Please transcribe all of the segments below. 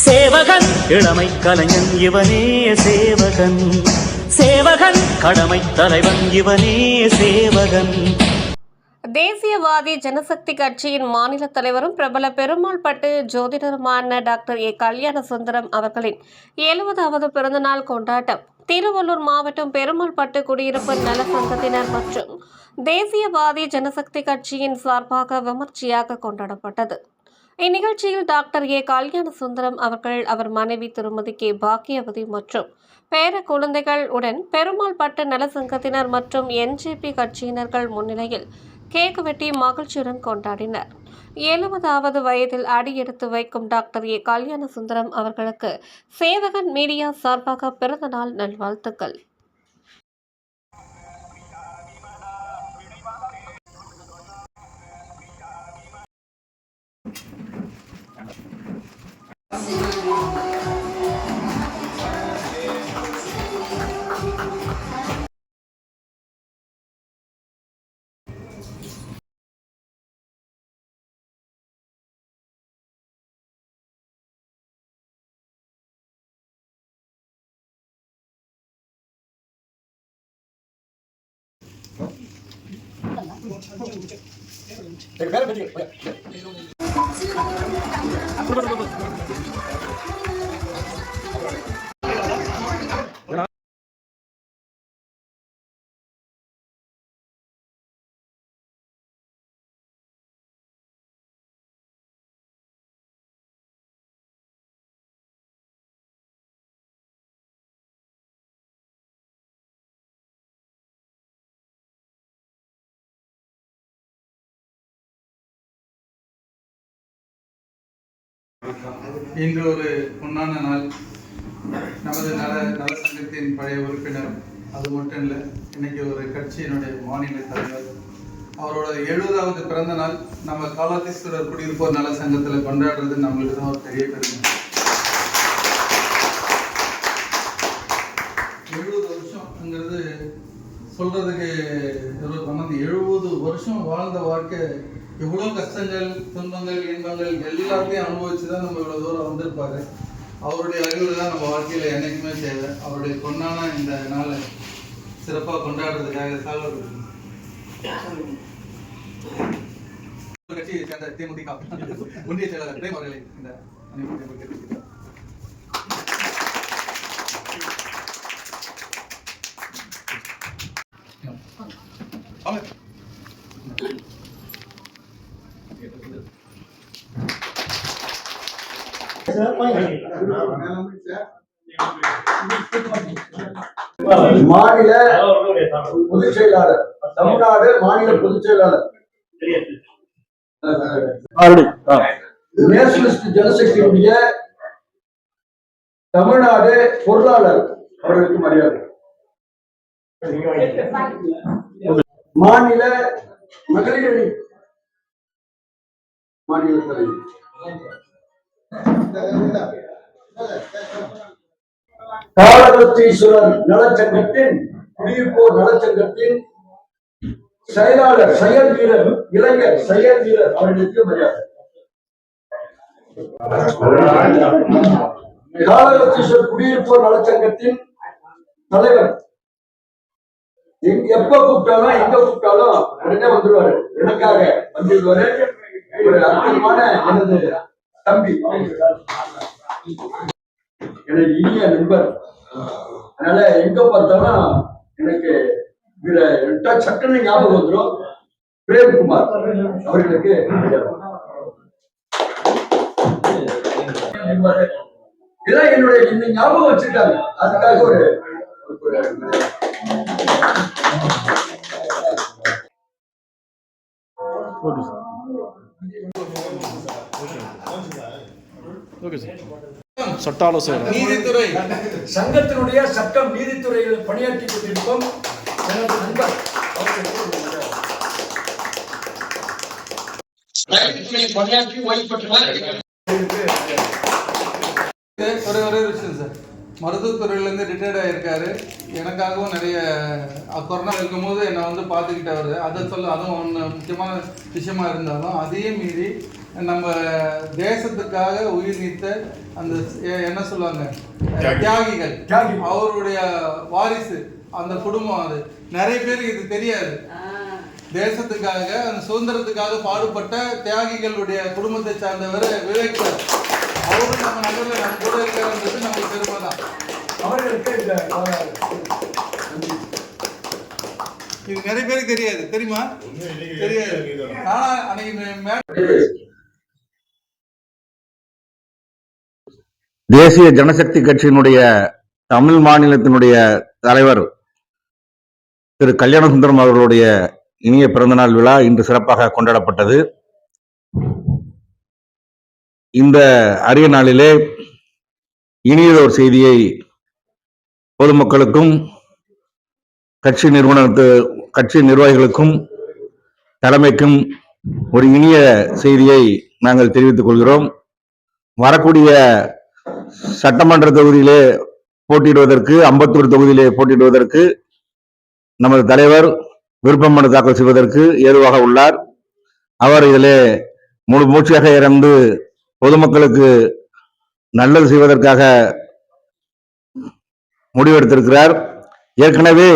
சேவகன் இளமை கலைஞன் இவனே சேவகன், சேவகன் கடமை தலைவன் இவனே சேவகன். தேசியவாதி ஜனசக்தி கட்சியின் மாநில தலைவரும் பிரபல பெருமாள்பட்டு ஜோதிடருமான டாக்டர் ஏ கல்யாணசுந்தரம் அவர்களின் 70வது பிறந்தநாள் கொண்டாட்டம் திருவள்ளூர் மாவட்டம் பெருமாள்பட்டு குடியிருப்பு நல சங்கத்தினர் மற்றும் தேசியவாதி ஜனசக்தி கட்சியின் சார்பாக விமர்சையாக கொண்டாடப்பட்டது. இந்நிகழ்ச்சியில் டாக்டர் ஏ கல்யாணசுந்தரம் அவர்கள் அவர் மனைவி திருமதி கே பாக்கியவதி மற்றும் பேர குழந்தைகள் உடன் பெருமாள்பட்டு நல சங்கத்தினர் மற்றும் என்ஜேபி கட்சியினர்கள் முன்னிலையில் கேக் வெட்டி மகிழ்ச்சியுடன் கொண்டாடினர். 70வது வயதில் அடியெடுத்து வைக்கும் டாக்டர் ஏ கல்யாணசுந்தரம் அவர்களுக்கு சேவகன் மீடியா சார்பாக பிறந்தநாள் நல்வாழ்த்துக்கள். இன்று ஒரு பொன்னான நாள். நமது நல சங்கத்தின் பழைய உறுப்பினர், அது மட்டும் இல்லை, இன்னைக்கு ஒரு கட்சியினுடைய மாநில தலைவர், அவரோட 70வது பிறந்த நாள் நம்ம காலாத்தீஸ்வரர் குடியிருப்போர் நல சங்கத்தில் கொண்டாடுறது நம்மளுக்கு தான் ஒரு பெரிய பெருமை. 70 வருஷம்ங்கிறது சொல்றதுக்கு 70 வருஷம் வாழ்ந்த வாழ்க்கை, எவ்வளோ கஷ்டங்கள், துன்பங்கள், இன்பங்கள் எல்லாத்தையும் அனுபவிச்சு தான் நம்ம இவ்வளோ தூரம் வந்திருப்பாரு. அவருடைய அறிவுரை தான் நம்ம வாழ்க்கையில் என்றைக்குமே தேவை. அவருடைய பொன்னான இந்த நாளை சிறப்பாக கொண்டாடுறதுக்காக கட்சியை சேர்ந்த தேமுதிக ஒன்றிய செயலாளர் பிரேம் அவர்களை இந்த மாநில பொதுச் செயலாளர், தமிழ்நாடு மாநில பொதுச் செயலாளர், நேஷனலிஸ்ட் ஜனசக்தியுடைய தமிழ்நாடு பொருளாளர் அவர்களுக்கு மரியாதை. மாநில மகளிர் அணி மாநில தலைவர், காலகத்தீஸ்வரர் நலச்சங்கத்தின் குடியிருப்போர் நலச்சங்கத்தின் செயலாளர், செயல் வீரர், இளைஞர் செயல் வீரர் அவர்களுக்கு மரியாதை. காலகத்தீஸ்வரர் குடியிருப்போர் நலச்சங்கத்தின் தலைவர், எப்ப கூப்பிட்டாலும் எங்க கூப்பிட்டாலும் உடனே வந்துருவாரு, எனக்காக வந்துடுவாரு. ஒரு அற்புதமான எனது தம்பி, எனக்கு இனிய நண்பர். அதனால எங்க பார்த்தாலும் எனக்கு சட்டன்னு ஞாபகம் வந்துடும். பிரேம்குமார் அவர்களுக்கு இதான் என்னுடைய இந்த ஞாபகம் வச்சிருக்காங்க. அதுக்காக ஒரு சட்ட ஆலோசகர், நீதித்துறை சங்கத்தினுடைய சட்டம் நீதித்துறையில் பணியாற்றி கொண்டிருக்கும் எனது நண்பர் பணியாற்றி ஓய்வு பெற்றவர். ஒரே விஷயம் சார், மருத்துவத்துறையிலேருந்து ரிட்டையர்ட் ஆகியிருக்காரு. எனக்காகவும் நிறைய கொரோனா இருக்கும்போது என்னை வந்து பார்த்துக்கிட்டவர். அதை அதுவும் ஒன்று முக்கியமான விஷயமா இருந்தாலும் அதையும் மீறி நம்ம தேசத்துக்காக உயிர் நீத்த அந்த என்ன சொல்லுவாங்க தியாகிகள், அவருடைய வாரிசு, அந்த குடும்பம். அது நிறைய பேருக்கு இது தெரியாது. தேசத்துக்காக அந்த சுதந்திரத்துக்காக பாடுபட்ட தியாகிகளுடைய குடும்பத்தை சார்ந்தவர் விவேக் சார். அவரும் நம்ம நகரில் நம்ம கூட இருக்கிறது நமக்கு பெருமை தான். இது நிறைய பேருக்கு தெரியாது, தெரியுமா? தெரியாது. ஆனா அன்னைக்கு தேசிய ஜனசக்தி கட்சியினுடைய தமிழ் மாநிலத்தினுடைய தலைவர் திரு கல்யாண சுந்தரம் அவர்களுடைய இனிய பிறந்தநாள் விழா இன்று சிறப்பாக கொண்டாடப்பட்டது. இந்த அரிய நாளிலே இனியதொரு செய்தியை பொதுமக்களுக்கும் கட்சி நிர்வாகிகளுக்கும் தலைமைக்கும் ஒரு இனிய செய்தியை நாங்கள் தெரிவித்துக் கொள்கிறோம். வரக்கூடிய சட்டமன்ற தொகுதியிலே போட்டியிடுவதற்கு, அம்பத்தூர் தொகுதியிலே போட்டியிடுவதற்கு நமது தலைவர் விருப்ப மனு தாக்கல் செய்வதற்கு ஏதுவாக உள்ளார். அவர் இதிலே முழு மூச்சியாக இறந்து பொதுமக்களுக்கு நல்லது செய்வதற்காக முடிவெடுத்திருக்கிறார். ஏற்கனவே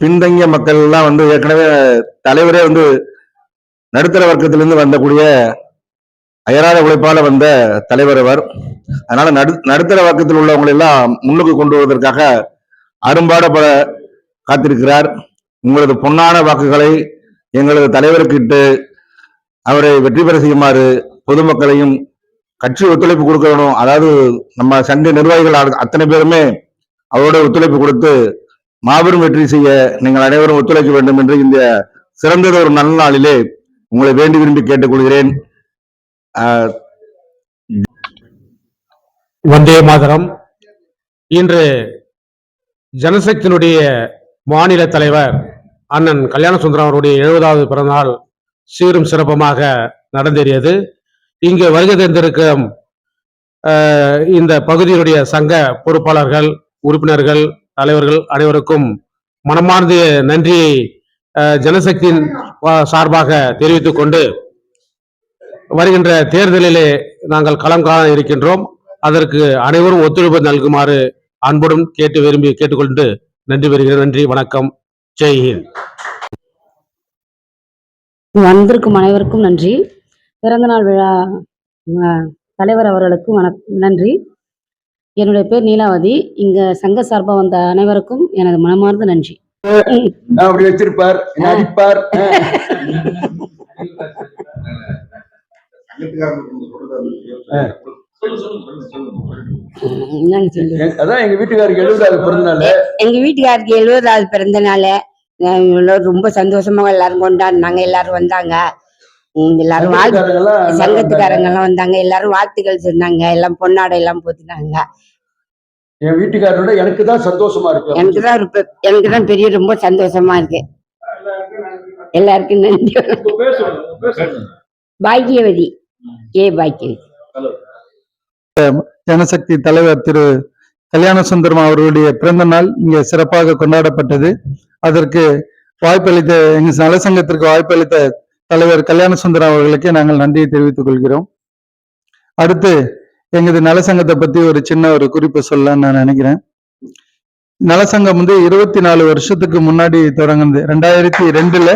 பின்தங்கிய மக்கள் எல்லாம் ஏற்கனவே தலைவரே நடுத்தர வர்க்கத்திலிருந்து வந்தக்கூடிய அயராத உழைப்பால வந்த தலைவர் அவர். அதனால நடுத்தர வர்க்கத்தில் உள்ளவங்களை எல்லாம் முன்னுக்கு கொண்டு வருவதற்காக அரும்பாடுபட காத்திருக்கிறார். உங்களது பொன்னான வாக்குகளை எங்களது தலைவருக்கு இட்டு அவரை வெற்றி பெற செய்யுமாறு பொதுமக்களையும் கட்சி ஒத்துழைப்பு கொடுக்கணும். அதாவது நம்ம சங்க நிர்வாகிகள் அத்தனை பேருமே அவரோட ஒத்துழைப்பு கொடுத்து மாபெரும் வெற்றி செய்ய நீங்கள் அனைவரும் ஒத்துழைக்க வேண்டும் என்று இந்த சிறந்தது ஒரு நல்ல நாளிலே உங்களை வேண்டி விரும்பி கேட்டுக்கொள்கிறேன். வந்தே மாதரம். இன்று ஜனசக்தியினுடைய மாநில தலைவர் அண்ணன் கல்யாண சுந்தரம் அவருடைய 70வது பிறந்தநாள் சீரும் சிறப்பமாக நடந்தேறியது. இங்கு வருகை தந்திருக்கும் இந்த பகுதியினுடைய சங்க பொறுப்பாளர்கள், உறுப்பினர்கள், தலைவர்கள் அனைவருக்கும் மனமார்ந்த நன்றியை ஜனசக்தியின் சார்பாக தெரிவித்துக் கொண்டு, வருகின்ற தேர்தலிலே நாங்கள் களம் காண இருக்கின்றோம். அதற்கு அனைவரும் ஒத்துழைப்பு நல்குமாறு அன்புடன் கேட்டுக்கொண்டு நன்றி பெறுகிறேன். நன்றி, வணக்கம், ஜெய்ஹிந்த். வந்திருக்கும் அனைவருக்கும் நன்றி. பிறந்தநாள் விழா தலைவர் அவர்களுக்கும் நன்றி. என்னுடைய பேர் நீலாவதி. இங்க சங்க சார்பா வந்த அனைவருக்கும் எனது மனமார்ந்த நன்றி. அப்படி வச்சிருப்பார், அடிப்பார். அதான் எங்க வீட்டுக்காருக்கு 70வது பிறந்தநாள். எங்க வீட்டுக்காருக்கு 70வது பிறந்த நாள் ரொம்ப சந்தோஷமா எல்லாரும் கொண்டாடினாங்க. எல்லாரும் வந்தாங்க, எல்லாரும் சங்கத்துக்காரங்க எல்லாம் வந்தாங்க. எல்லாரும் வாழ்த்துக்கள் சொன்னாங்க. எல்லாம் பொன்னாடை எல்லாம் போத்தினாங்க. என் வீட்டுக்காரோட எனக்கு தான் சந்தோஷமா இருக்கு. எனக்கு தான் பெரிய ரொம்ப சந்தோஷமா இருக்கு. எல்லாருக்கும் நன்றி. பாக்கியவதி, பாக்கியவதி. ஜனசக்தி தலைவர் திரு கல்யாண சுந்தரம் அவர்களுடைய பிறந்த நாள் இங்க சிறப்பாக கொண்டாடப்பட்டது. அதற்கு வாய்ப்பளித்த எங்க நலசங்கத்திற்கு வாய்ப்பளித்த தலைவர் கல்யாண சுந்தரம் அவர்களுக்கு நாங்கள் நன்றியை தெரிவித்துக் கொள்கிறோம். அடுத்து எங்களது நலசங்கத்தை பத்தி ஒரு சின்ன ஒரு குறிப்பு சொல்லலாம்னு நான் நினைக்கிறேன். நலசங்கம் 24 வருஷத்துக்கு முன்னாடி தொடங்குது. 2002ல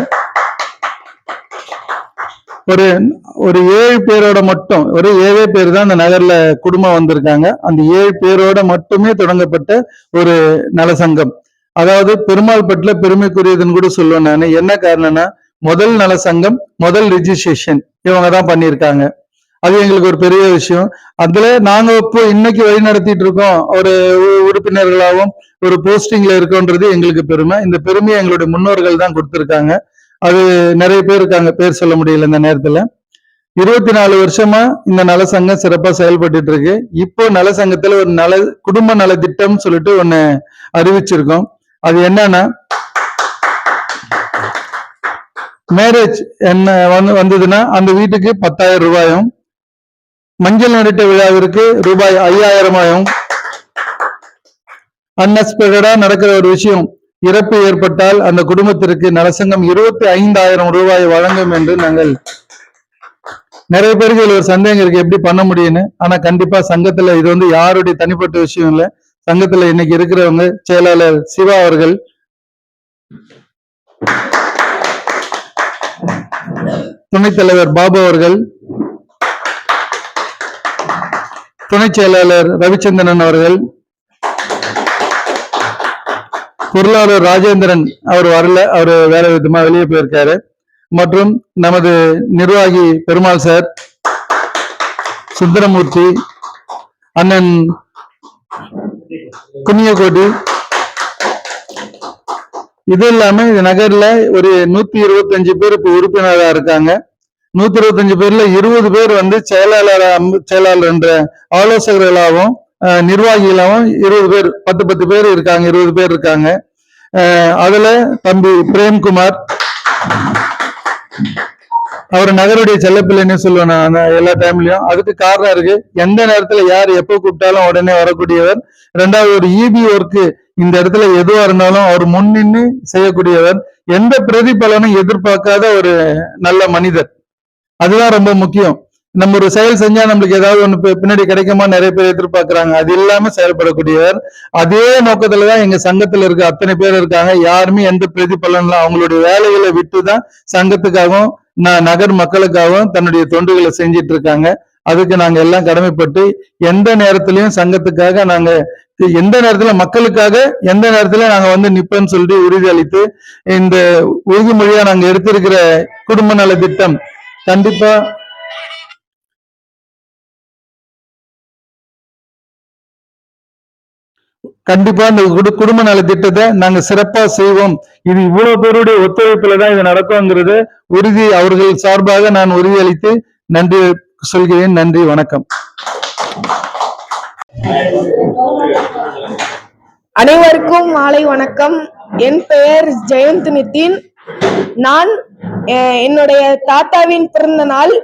ஒரு 7 பேரோட மட்டும், ஒரு 7 பேர் தான் அந்த நகர்ல குடும்பம் வந்திருக்காங்க. அந்த 7 பேரோட மட்டுமே தொடங்கப்பட்ட ஒரு நலசங்கம். அதாவது பெருமாள் பட்டுல பெருமைக்குரியதுன்னு கூட சொல்லுவேன் நான். என்ன காரணம்னா, முதல் நலசங்கம், முதல் ரிஜிஸ்ட்ரேஷன் இவங்க தான் பண்ணியிருக்காங்க. அது எங்களுக்கு ஒரு பெரிய விஷயம். அதுல நாங்க இப்போ இன்னைக்கு வழி நடத்திட்டு இருக்கோம், ஒரு உறுப்பினர்களாகவும் ஒரு போஸ்டிங்ல இருக்கோன்றது எங்களுக்கு பெருமை. இந்த பெருமையை எங்களுடைய முன்னோர்கள் தான் கொடுத்திருக்காங்க. அது நிறைய பேர் இருக்காங்க, பேர் சொல்ல முடியல இந்த நேரத்துல. 24 வருஷமா இந்த நலசங்கம் சிறப்பா செயல்பட்டு இருக்கு. இப்போ நலசங்கத்துல ஒரு குடும்ப நல திட்டம் சொல்லிட்டு ஒண்ணு அறிவிச்சிருக்கோம். அது என்னன்னா, மேரேஜ் என்ன வந்ததுன்னா அந்த வீட்டுக்கு 10,000 ரூபாயும், மஞ்சள் நடிட்ட விழாவிற்கு ரூபாய் 5,000 அன்எக்ஸ்பெக்டடா நடக்கிற ஒரு விஷயம், இறப்பு ஏற்பட்டால் அந்த குடும்பத்திற்கு நலசங்கம் 25,000 ரூபாய் வழங்கும் என்று நாங்கள் நிறைய பேருக்கு இதுல ஒரு சந்தேகம் இருக்கு எப்படி பண்ண முடியும்னு. ஆனா கண்டிப்பா சங்கத்துல இது வந்து யாருடைய தனிப்பட்ட விஷயம் இல்ல. சங்கத்துல இன்னைக்கு இருக்கிறவங்க செயலாளர் சிவா அவர்கள், துணைத் தலைவர் பாபு அவர்கள், துணை செயலாளர் ரவிச்சந்திரன் அவர்கள், பொருளாளர் ராஜேந்திரன் அவர் வரல, அவர் வேற விதமா வெளியே போயிருக்காரு, மற்றும் நமது நிர்வாகி பெருமாள் சார், சுந்தரமூர்த்தி அண்ணன், புண்ணியகோடி. இது இல்லாம இந்த நகர்ல ஒரு 125 பேர் இப்ப உறுப்பினராக இருக்காங்க. 125 பேர்ல 20 பேர் வந்து செயலாளர் என்ற ஆலோசகர்களாகவும் நிர்வாகிகளாகவும் 20 பேர் 10 பேர் இருக்காங்க, 20 பேர் இருக்காங்க. அதுல தம்பி பிரேம்குமார், அவர் நகருடைய செல்லப்பிள்ளைன்னு சொல்லுவேன் நான் எல்லா டைம்லயும். அதுக்கு காரணம் இருக்கு, எந்த நேரத்துல யார் எப்ப கூப்பிட்டாலும் உடனே வரக்கூடியவர். ரெண்டாவது ஒரு இபி ஒர்க்கு இந்த இடத்துல எதுவா இருந்தாலும் அவர் முன்னின்னு செய்யக்கூடியவர். எந்த பிரதிபலனும் எதிர்பார்க்காத ஒரு நல்ல மனிதர். அதுதான் ரொம்ப முக்கியம். நம்ம ஒரு செயல் செஞ்சா நம்மளுக்கு ஏதாவது ஒண்ணு பின்னாடி கிடைக்குமா நிறைய பேர் எதிர்பார்க்கிறாங்க. அது இல்லாம செயல்படக்கூடியவர். அதே நோக்கத்துலதான் எங்க சங்கத்துல இருக்க அத்தனை பேர் இருக்காங்க. யாருமே எந்த பிரதிபலன்லாம் அவங்களுடைய வேலைகளை விட்டுதான் சங்கத்துக்காகவும் நகர் மக்களுக்காகவும் தன்னுடைய தொண்டுகளை செஞ்சிட்டு இருக்காங்க. அதுக்கு நாங்க எல்லாம் கடமைப்பட்டு எந்த நேரத்திலையும் சங்கத்துக்காக நாங்க எந்த நேரத்துல மக்களுக்காக எந்த நேரத்துல நாங்க வந்து நிப்போம்னு சொல்லிட்டு உறுதி அளித்து இந்த உறுதிமொழியா நாங்க எடுத்திருக்கிற குடும்ப நல திட்டம் கண்டிப்பா இந்த குடும்ப நல திட்டத்தை நாங்க சிறப்பா செய்வோம். இது இவ்வளவு பேருடைய ஒத்துழைப்புல தான் இது நடக்கும்ங்கிறது உறுதி அவர்கள் சார்பாக நான் உறுதியளித்து நன்றி சொல்கிறேன். நன்றி, வணக்கம். அனைவருக்கும் மாலை வணக்கம். என் பெயர் ஜெயந்த் நிதின். நான் என்னுடைய தாத்தாவின் பிறந்த நாள்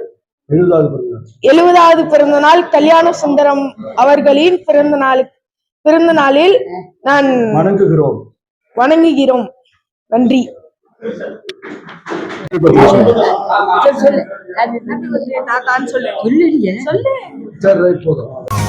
70வது பிறந்த நாள் கல்யாண சுந்தரம் அவர்களின் பிறந்த நாளில் நான் வணங்குகிறோம். நன்றி. சொல்லு.